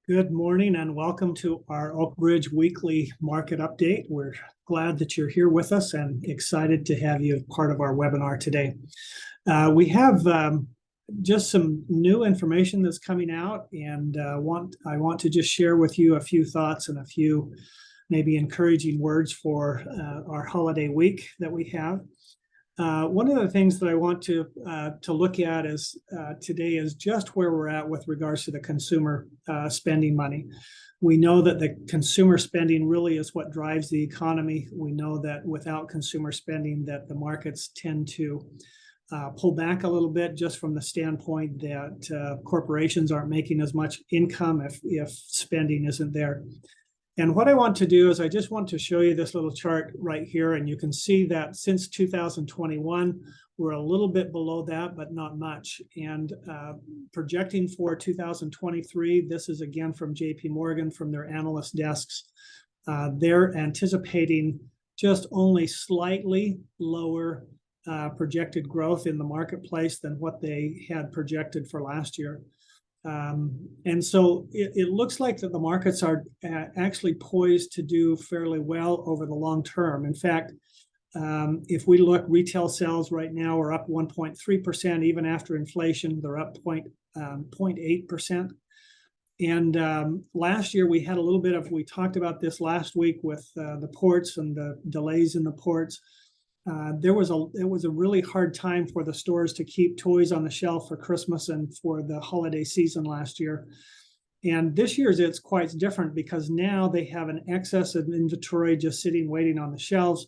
Good morning and welcome to our OakBridge weekly market update. We're glad that you're here with us and excited to have you as part of our webinar today. We have just some new information that's coming out, and I want to just share with you a few thoughts and a few maybe encouraging words for our holiday week that we have. One of the things that I want to look at is today is just where we're at with regards to the consumer spending money. We know that the consumer spending really is what drives the economy. We know that without consumer spending, that the markets tend to pull back a little bit, just from the standpoint that corporations aren't making as much income if spending isn't there. And what I want to do is I just want to show you this little chart right here, and you can see that since 2021, we're a little bit below that, but not much. And projecting for 2023, this is again from JP Morgan, from their analyst desks. They're anticipating just only slightly lower projected growth in the marketplace than what they had projected for last year. And so it looks like that the markets are actually poised to do fairly well over the long term. In fact, if we look, retail sales right now are up 1.3%. Even after inflation, they're up 0.8%. And last year we had a little bit of, we talked about this last week with the ports and the delays in the ports. It was a really hard time for the stores to keep toys on the shelf for Christmas and for the holiday season last year. And this year's it's quite different, because now they have an excess of inventory just sitting waiting on the shelves.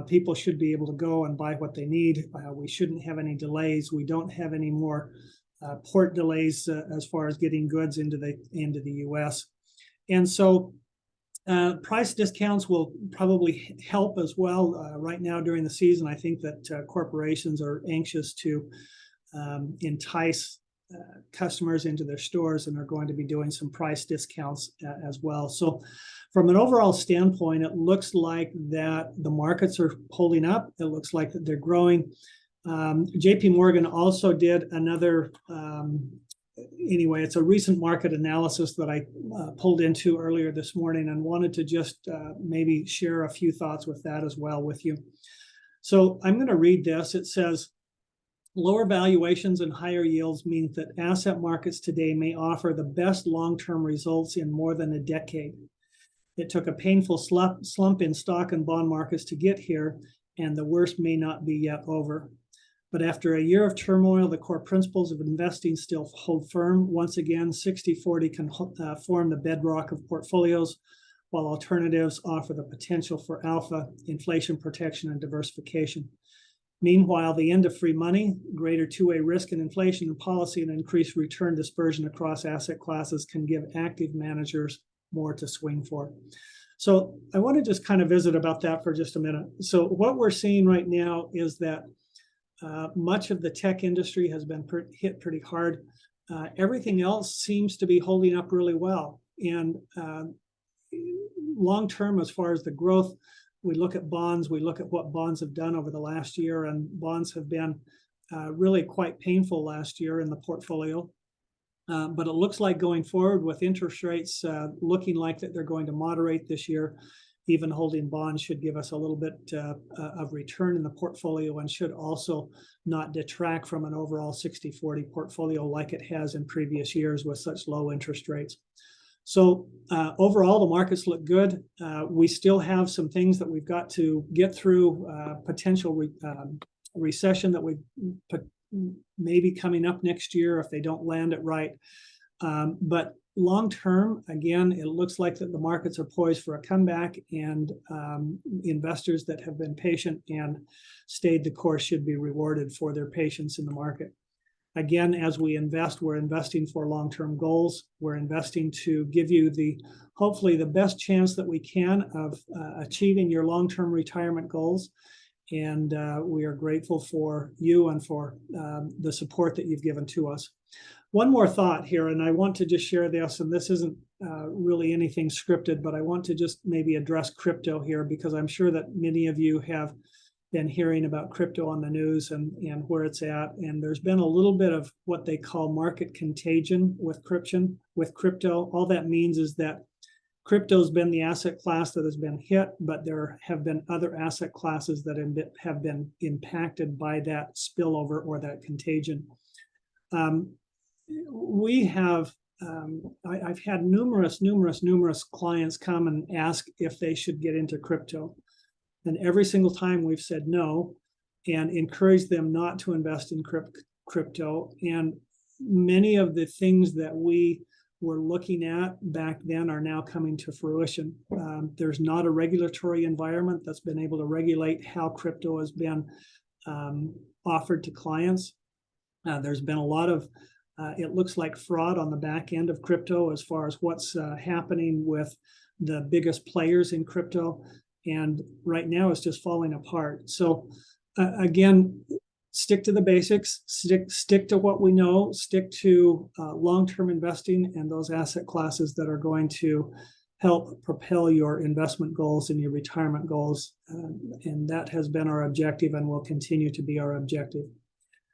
People should be able to go and buy what they need. We shouldn't have any delays. We don't have any more port delays as far as getting goods into the U.S. And so price discounts will probably help as well. Right now during the season, I think that corporations are anxious to entice customers into their stores, and are going to be doing some price discounts as well. So from an overall standpoint, it looks like that the markets are holding up. It looks like that they're growing. JP Morgan also did another anyway, it's a recent market analysis that I pulled into earlier this morning, and wanted to just maybe share a few thoughts with that as well with you. So I'm going to read this. It says, lower valuations and higher yields means that asset markets today may offer the best long-term results in more than a decade. It took a painful slump in stock and bond markets to get here, and the worst may not be yet over. But after a year of turmoil, the core principles of investing still hold firm. Once again, 60-40 can form the bedrock of portfolios, while alternatives offer the potential for alpha, inflation protection, and diversification. Meanwhile, the end of free money, greater two-way risk in inflation and policy, and increased return dispersion across asset classes can give active managers more to swing for. So I want to just kind of visit about that for just a minute. So what we're seeing right now is that much of the tech industry has been hit pretty hard. Everything else seems to be holding up really well. And long term, as far as the growth, we look at bonds, we look at what bonds have done over the last year, and bonds have been really quite painful last year in the portfolio. But it looks like going forward, with interest rates looking like that they're going to moderate this year, even holding bonds should give us a little bit of return in the portfolio, and should also not detract from an overall 60-40 portfolio like it has in previous years with such low interest rates. So overall, the markets look good. We still have some things that we've got to get through, potential recession that we maybe coming up next year if they don't land it right. But long term, again, it looks like that the markets are poised for a comeback, and investors that have been patient and stayed the course should be rewarded for their patience in the market. Again, as we invest, we're investing for long-term goals. We're investing to give you hopefully the best chance that we can of achieving your long-term retirement goals. And we are grateful for you and for the support that you've given to us. One more thought here, and I want to just share this, and this isn't really anything scripted, but I want to just maybe address crypto here, because I'm sure that many of you have been hearing about crypto on the news and where it's at. And there's been a little bit of what they call market contagion with crypto. All that means is that crypto's been the asset class that has been hit, but there have been other asset classes that have been impacted by that spillover or that contagion. I've had numerous clients come and ask if they should get into crypto. And every single time we've said no and encouraged them not to invest in crypto. And many of the things that we were looking at back then are now coming to fruition. There's not a regulatory environment that's been able to regulate how crypto has been offered to clients. There's been a lot of, it looks like fraud on the back end of crypto as far as what's happening with the biggest players in crypto. And right now it's just falling apart. So again, stick to the basics, stick to what we know, stick to long-term investing and those asset classes that are going to help propel your investment goals and your retirement goals. And that has been our objective and will continue to be our objective.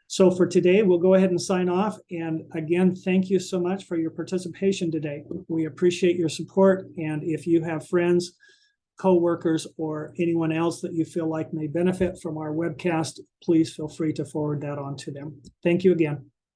So for today, we'll go ahead and sign off. And again, thank you so much for your participation today. We appreciate your support. And if you have friends, co-workers, or anyone else that you feel like may benefit from our webcast, please feel free to forward that on to them. Thank you again.